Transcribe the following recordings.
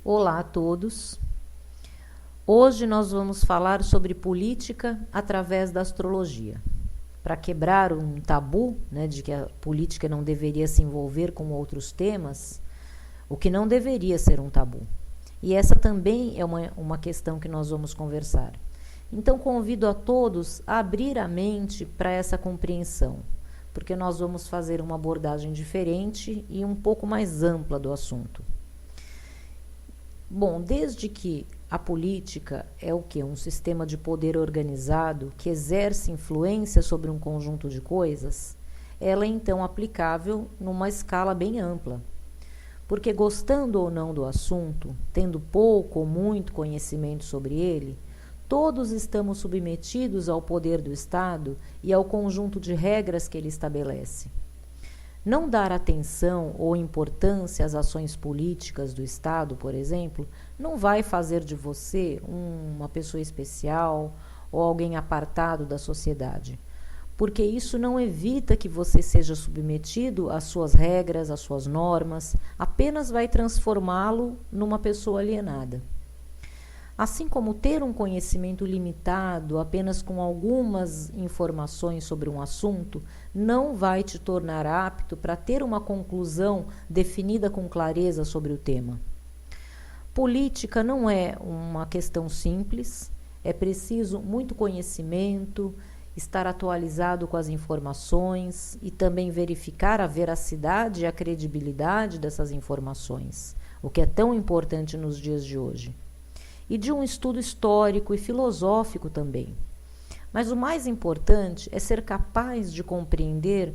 Olá a todos. Hoje nós vamos falar sobre política através da astrologia. Para quebrar um tabu, de que a política não deveria se envolver com outros temas, o que não deveria ser um tabu. E essa também é uma questão que nós vamos conversar. Então convido a todos a abrir a mente para essa compreensão, porque nós vamos fazer uma abordagem diferente e um pouco mais ampla do assunto. Bom, desde que a política é o quê? Um sistema de poder organizado que exerce influência sobre um conjunto de coisas, ela é então aplicável numa escala bem ampla. Porque gostando ou não do assunto, tendo pouco ou muito conhecimento sobre ele, todos estamos submetidos ao poder do Estado e ao conjunto de regras que ele estabelece. Não dar atenção ou importância às ações políticas do Estado, por exemplo, não vai fazer de você uma pessoa especial ou alguém apartado da sociedade, porque isso não evita que você seja submetido às suas regras, às suas normas, apenas vai transformá-lo numa pessoa alienada. Assim como ter um conhecimento limitado apenas com algumas informações sobre um assunto não vai te tornar apto para ter uma conclusão definida com clareza sobre o tema. Política não é uma questão simples, é preciso muito conhecimento, estar atualizado com as informações e também verificar a veracidade e a credibilidade dessas informações, o que é tão importante nos dias de hoje. E de um estudo histórico e filosófico também. Mas o mais importante é ser capaz de compreender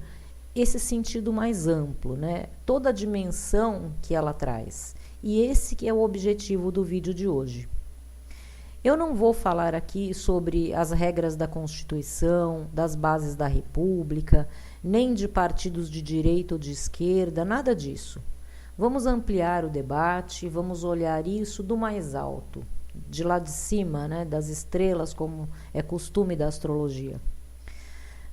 esse sentido mais amplo, toda a dimensão que ela traz. E esse que é o objetivo do vídeo de hoje. Eu não vou falar aqui sobre as regras da Constituição, das bases da República, nem de partidos de direita ou de esquerda, nada disso. Vamos ampliar o debate, vamos olhar isso do mais alto, de lá de cima, das estrelas, como é costume da astrologia.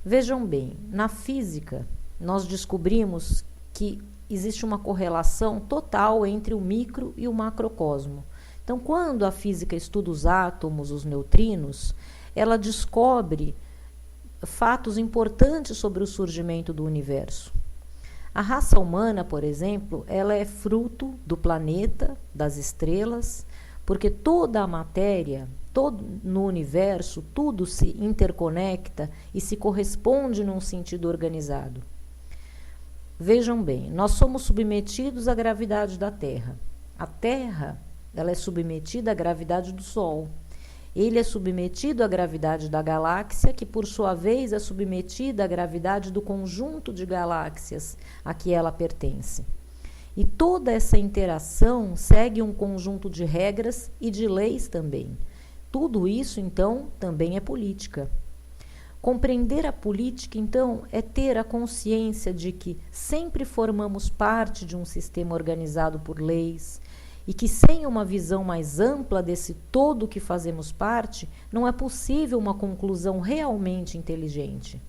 Vejam bem, na física, nós descobrimos que existe uma correlação total entre o micro e o macrocosmo. Então, quando a física estuda os átomos, os neutrinos, ela descobre fatos importantes sobre o surgimento do universo. A raça humana, por exemplo, ela é fruto do planeta, das estrelas, porque toda a matéria, no universo, tudo se interconecta e se corresponde num sentido organizado. Vejam bem, nós somos submetidos à gravidade da Terra. A Terra, ela é submetida à gravidade do Sol. Ele é submetido à gravidade da galáxia, que por sua vez é submetida à gravidade do conjunto de galáxias a que ela pertence. E toda essa interação segue um conjunto de regras e de leis também. Tudo isso, então, também é política. Compreender a política, então, é ter a consciência de que sempre formamos parte de um sistema organizado por leis e que sem uma visão mais ampla desse todo que fazemos parte, não é possível uma conclusão realmente inteligente.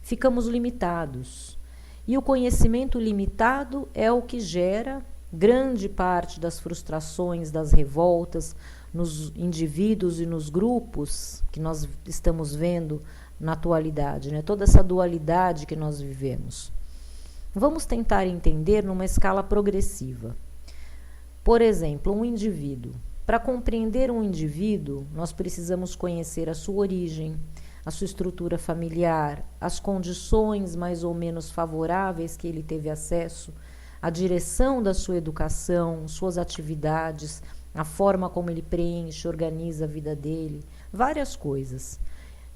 Ficamos limitados. E o conhecimento limitado é o que gera grande parte das frustrações, das revoltas nos indivíduos e nos grupos que nós estamos vendo na atualidade, toda essa dualidade que nós vivemos. Vamos tentar entender numa escala progressiva. Por exemplo, um indivíduo. Para compreender um indivíduo, nós precisamos conhecer a sua origem, a sua estrutura familiar, as condições mais ou menos favoráveis que ele teve acesso, a direção da sua educação, suas atividades, a forma como ele preenche, organiza a vida dele, várias coisas.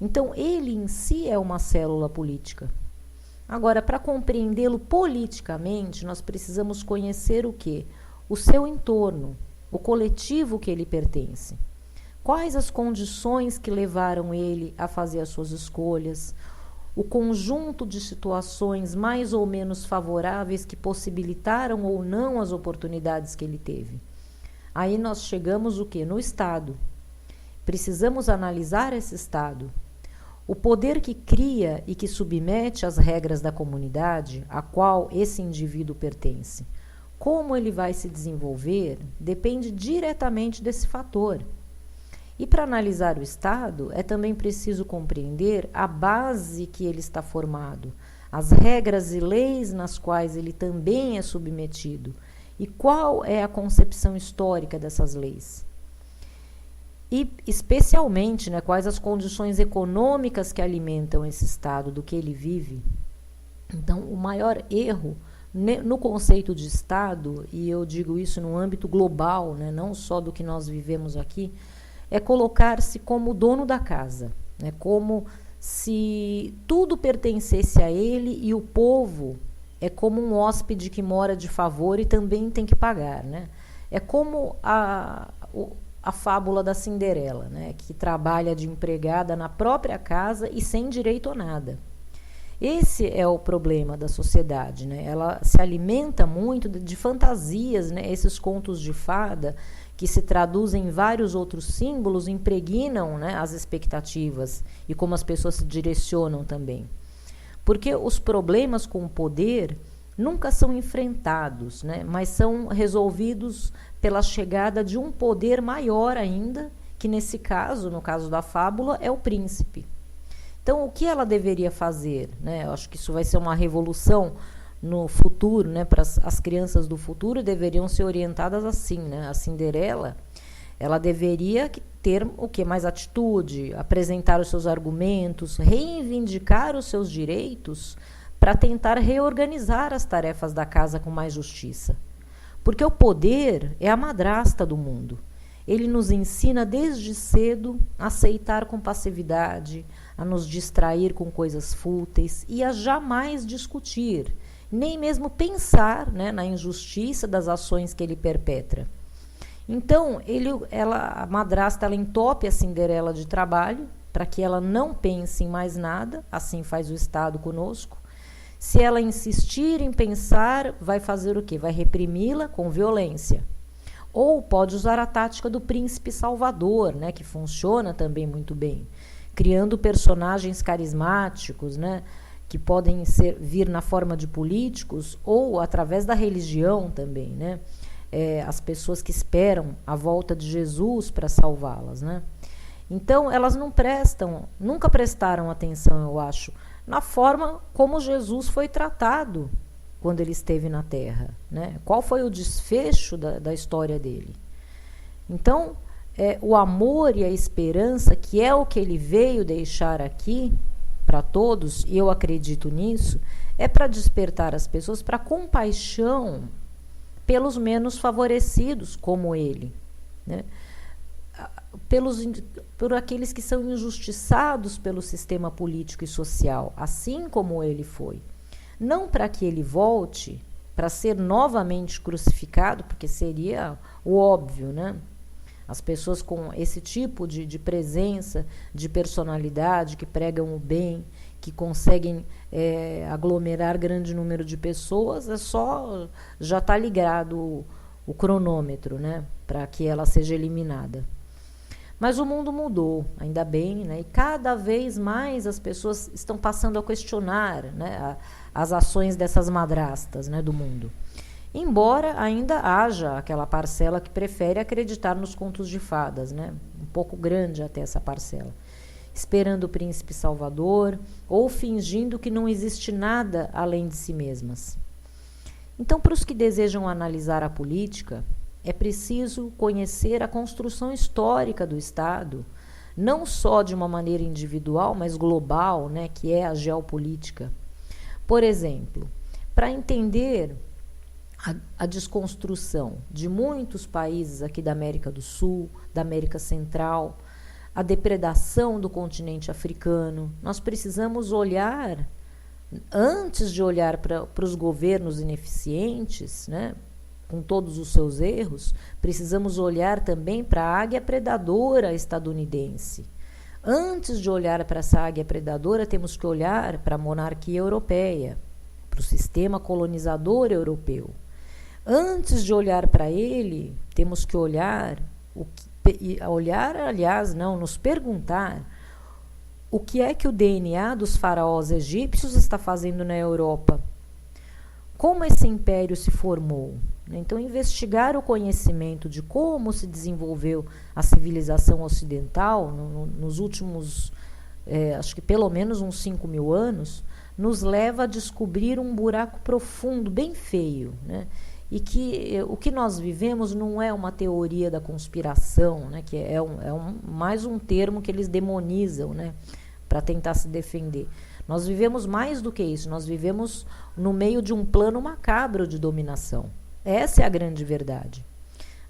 Então, ele em si é uma célula política. Agora, para compreendê-lo politicamente, nós precisamos conhecer o quê? O seu entorno, o coletivo que ele pertence. Quais as condições que levaram ele a fazer as suas escolhas? o conjunto de situações mais ou menos favoráveis que possibilitaram ou não as oportunidades que ele teve. Aí nós chegamos o quê? No Estado. Precisamos analisar esse Estado. O poder que cria e que submete às regras da comunidade a qual esse indivíduo pertence. Como ele vai se desenvolver depende diretamente desse fator. E para analisar o Estado, é também preciso compreender a base que ele está formado, as regras e leis nas quais ele também é submetido, e qual é a concepção histórica dessas leis. E, especialmente, né, quais as condições econômicas que alimentam esse Estado, do que ele vive. Então, o maior erro no conceito de Estado, e eu digo isso no âmbito global, né, não só do que nós vivemos aqui, é colocar-se como dono da casa, né? Como se tudo pertencesse a ele e o povo é como um hóspede que mora de favor e também tem que pagar, né? É como a fábula da Cinderela, né? Que trabalha de empregada na própria casa e sem direito a nada. Esse é o problema da sociedade, né? Ela se alimenta muito de fantasias, né? Esses contos de fada que se traduzem em vários outros símbolos, impregnam, né, as expectativas e como as pessoas se direcionam também. Porque os problemas com o poder nunca são enfrentados, né, mas são resolvidos pela chegada de um poder maior ainda, que nesse caso, no caso da fábula, é o príncipe. Então, o que ela deveria fazer? Né? Eu acho que isso vai ser uma revolução no futuro, né, para as crianças do futuro deveriam ser orientadas assim, né? A Cinderela, ela deveria ter o que mais atitude, apresentar os seus argumentos, reivindicar os seus direitos para tentar reorganizar as tarefas da casa com mais justiça. Porque o poder é a madrasta do mundo. Ele nos ensina desde cedo a aceitar com passividade, a nos distrair com coisas fúteis e a jamais discutir, nem mesmo pensar, né, na injustiça das ações que ele perpetra. Então, a madrasta, ela entope a Cinderela de trabalho para que ela não pense em mais nada, assim faz o Estado conosco. Se ela insistir em pensar, vai fazer o quê? Vai reprimi-la com violência. Ou pode usar a tática do príncipe salvador, né, que funciona também muito bem, criando personagens carismáticos, né, que podem vir na forma de políticos ou através da religião também, né? As pessoas que esperam a volta de Jesus para salvá-las, né? Então, elas nunca prestaram atenção, eu acho, na forma como Jesus foi tratado quando ele esteve na Terra, né? Qual foi o desfecho da história dele? Então, o amor e a esperança, que é o que ele veio deixar aqui para todos, e eu acredito nisso, é para despertar as pessoas para compaixão pelos menos favorecidos, como ele, né? Por aqueles que são injustiçados pelo sistema político e social, assim como ele foi. Não para que ele volte para ser novamente crucificado, porque seria o óbvio, né? As pessoas com esse tipo de presença, de personalidade, que pregam o bem, que conseguem aglomerar grande número de pessoas, já está ligado o cronômetro, né, para que ela seja eliminada. Mas o mundo mudou, ainda bem, né, e cada vez mais as pessoas estão passando a questionar, né, as ações dessas madrastas, né, do mundo. Embora ainda haja aquela parcela que prefere acreditar nos contos de fadas, né? Um pouco grande até essa parcela, esperando o príncipe salvador ou fingindo que não existe nada além de si mesmas. Então, para os que desejam analisar a política, é preciso conhecer a construção histórica do Estado, não só de uma maneira individual, mas global, né? Que é a geopolítica. Por exemplo, para entender a desconstrução de muitos países aqui da América do Sul, da América Central, a depredação do continente africano, nós precisamos olhar, antes de olhar para os governos ineficientes, né, com todos os seus erros, precisamos olhar também para a águia predadora estadunidense. Antes de olhar para essa águia predadora, temos que olhar para a monarquia europeia, para o sistema colonizador europeu. Antes de olhar para ele, temos que nos perguntar o que é que o DNA dos faraós egípcios está fazendo na Europa. Como esse império se formou? Então, investigar o conhecimento de como se desenvolveu a civilização ocidental nos últimos, acho que pelo menos uns 5.000 anos, nos leva a descobrir um buraco profundo, bem feio, né? E que o que nós vivemos não é uma teoria da conspiração, né? Que mais um termo que eles demonizam, né? Para tentar se defender. Nós vivemos mais do que isso, nós vivemos no meio de um plano macabro de dominação. Essa é a grande verdade.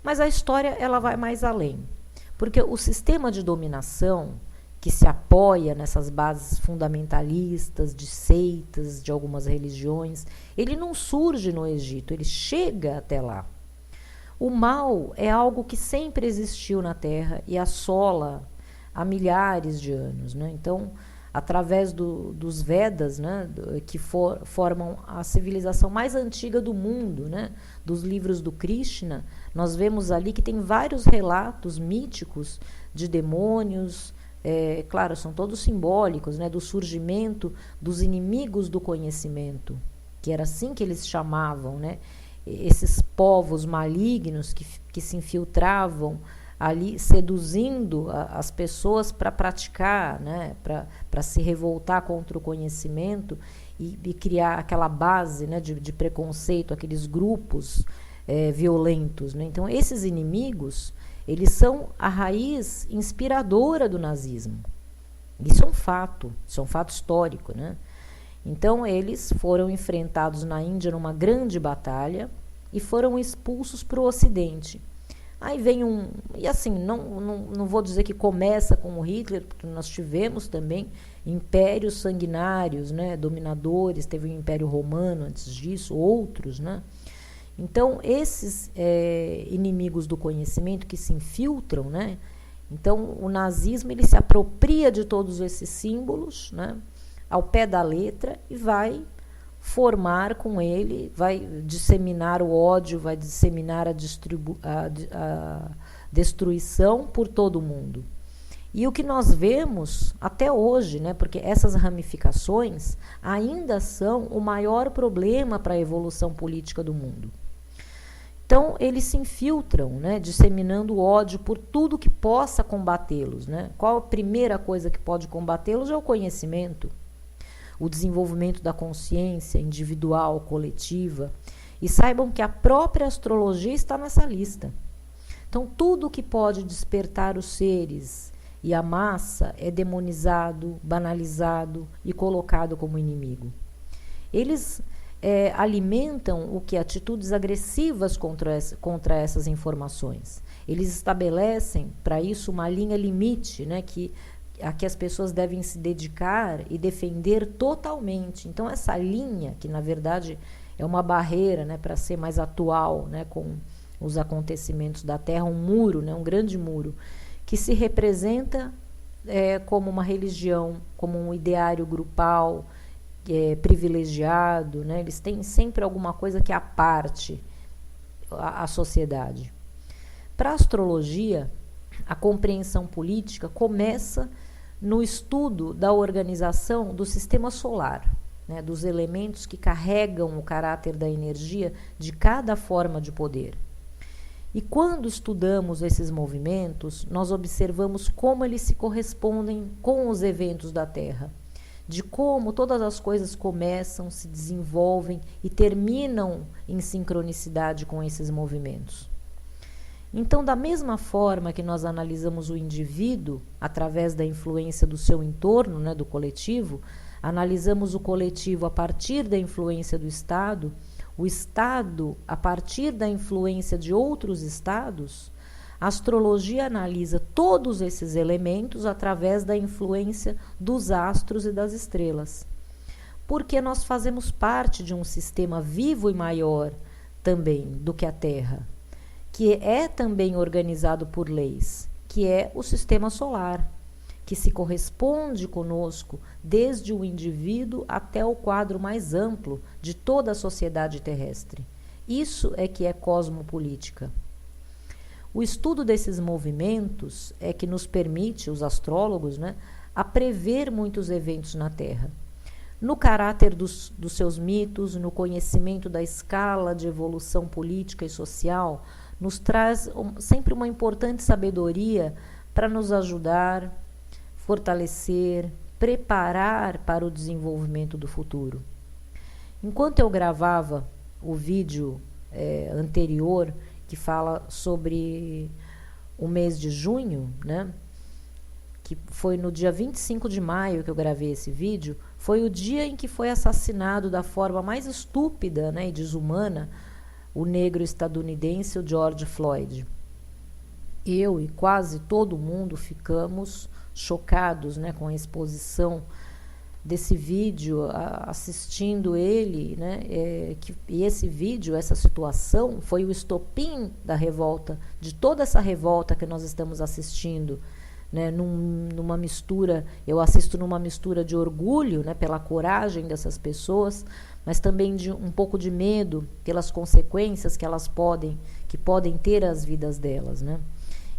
Mas a história ela vai mais além, porque o sistema de dominação que se apoia nessas bases fundamentalistas, de seitas, de algumas religiões, ele não surge no Egito, ele chega até lá. O mal é algo que sempre existiu na Terra e assola há milhares de anos, né? Então, através dos Vedas, né, que formam a civilização mais antiga do mundo, né, dos livros do Krishna, nós vemos ali que tem vários relatos míticos de demônios, claro, são todos simbólicos, né, do surgimento dos inimigos do conhecimento, que era assim que eles chamavam, né, esses povos malignos que se infiltravam ali, seduzindo as pessoas para praticar, né, para se revoltar contra o conhecimento e criar aquela base, né, de preconceito, aqueles grupos violentos, né? Então, esses inimigos, eles são a raiz inspiradora do nazismo. Isso é um fato histórico, né? Então, eles foram enfrentados na Índia numa grande batalha e foram expulsos para o Ocidente. Aí vem e assim, não vou dizer que começa com o Hitler, porque nós tivemos também impérios sanguinários, né, dominadores, teve o Império Romano antes disso, outros, né? Então, esses inimigos do conhecimento que se infiltram, né? Então, o nazismo ele se apropria de todos esses símbolos, né, ao pé da letra e vai formar com ele, vai disseminar o ódio, vai disseminar a destruição por todo o mundo. E o que nós vemos até hoje, né, porque essas ramificações ainda são o maior problema para a evolução política do mundo. Então, eles se infiltram, né, disseminando ódio por tudo que possa combatê-los, né? Qual a primeira coisa que pode combatê-los? É o conhecimento, o desenvolvimento da consciência individual, coletiva. E saibam que a própria astrologia está nessa lista. Então, tudo que pode despertar os seres e a massa é demonizado, banalizado e colocado como inimigo. Eles alimentam o que? Atitudes agressivas contra essas informações. Eles estabelecem para isso uma linha limite, né, a que as pessoas devem se dedicar e defender totalmente. Então, essa linha, que na verdade é uma barreira, né, para ser mais atual, né, com os acontecimentos da Terra, um muro, né, um grande muro, que se representa como uma religião, como um ideário grupal, privilegiado, né? Eles têm sempre alguma coisa que aparte a sociedade. Para a astrologia, a compreensão política começa no estudo da organização do sistema solar, né? Dos elementos que carregam o caráter da energia de cada forma de poder. E quando estudamos esses movimentos, nós observamos como eles se correspondem com os eventos da Terra, de como todas as coisas começam, se desenvolvem e terminam em sincronicidade com esses movimentos. Então, da mesma forma que nós analisamos o indivíduo através da influência do seu entorno, né, do coletivo, analisamos o coletivo a partir da influência do Estado, o Estado a partir da influência de outros Estados, a astrologia analisa todos esses elementos através da influência dos astros e das estrelas. Porque nós fazemos parte de um sistema vivo e maior também do que a Terra, que é também organizado por leis, que é o sistema solar, que se corresponde conosco desde o indivíduo até o quadro mais amplo de toda a sociedade terrestre. Isso é que é cosmopolítica. O estudo desses movimentos é que nos permite, os astrólogos, né, a prever muitos eventos na Terra. No caráter dos seus mitos, no conhecimento da escala de evolução política e social, nos traz sempre uma importante sabedoria para nos ajudar, fortalecer, preparar para o desenvolvimento do futuro. Enquanto eu gravava o vídeo anterior, que fala sobre o mês de junho, né, que foi no dia 25 de maio que eu gravei esse vídeo, foi o dia em que foi assassinado da forma mais estúpida, né, e desumana o negro estadunidense, o George Floyd. Eu e quase todo mundo ficamos chocados, né, com a exposição desse vídeo, assistindo ele, né, e esse vídeo, essa situação, foi o estopim da revolta, de toda essa revolta que nós estamos assistindo, né, numa mistura, eu assisto numa mistura de orgulho, né, pela coragem dessas pessoas, mas também de um pouco de medo pelas consequências que podem ter as vidas delas, né?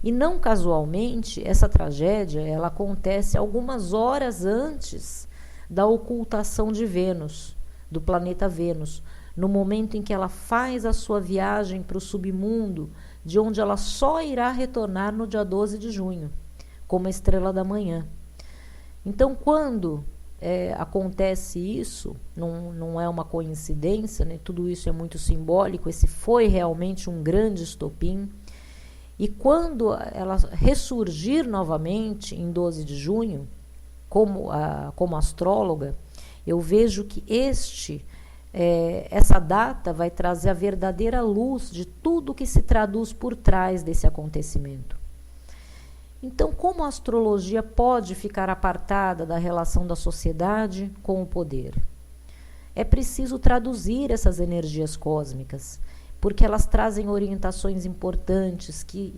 E não casualmente, essa tragédia, ela acontece algumas horas antes da ocultação de Vênus, do planeta Vênus, no momento em que ela faz a sua viagem para o submundo, de onde ela só irá retornar no dia 12 de junho, como a estrela da manhã. Então, quando acontece isso, não é uma coincidência, né? Tudo isso é muito simbólico, esse foi realmente um grande estopim. E quando ela ressurgir novamente em 12 de junho, como astróloga, eu vejo que essa data vai trazer a verdadeira luz de tudo que se traduz por trás desse acontecimento. Então, como a astrologia pode ficar apartada da relação da sociedade com o poder? É preciso traduzir essas energias cósmicas, porque elas trazem orientações importantes que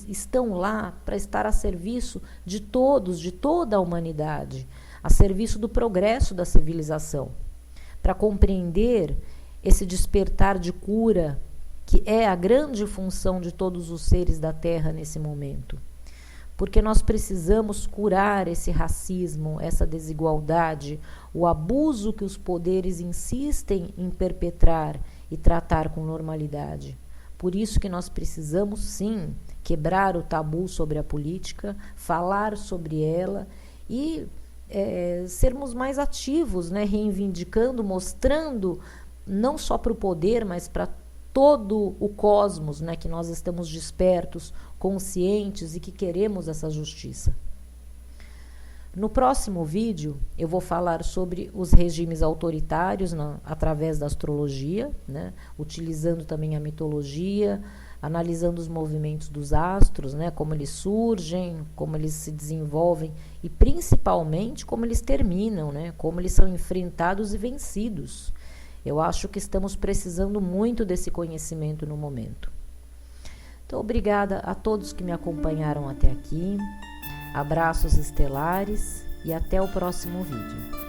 estão lá para estar a serviço de todos, de toda a humanidade, a serviço do progresso da civilização, para compreender esse despertar de cura, que é a grande função de todos os seres da Terra nesse momento. Porque nós precisamos curar esse racismo, essa desigualdade, o abuso que os poderes insistem em perpetrar e tratar com normalidade. Por isso que nós precisamos, sim, quebrar o tabu sobre a política, falar sobre ela e sermos mais ativos, né, reivindicando, mostrando, não só para o poder, mas para todo o cosmos, né, que nós estamos despertos, conscientes e que queremos essa justiça. No próximo vídeo, eu vou falar sobre os regimes autoritários através da astrologia, né, utilizando também a mitologia, analisando os movimentos dos astros, né, como eles surgem, como eles se desenvolvem e principalmente como eles terminam, né, como eles são enfrentados e vencidos. Eu acho que estamos precisando muito desse conhecimento no momento. Então, obrigada a todos que me acompanharam até aqui. Abraços estelares e até o próximo vídeo.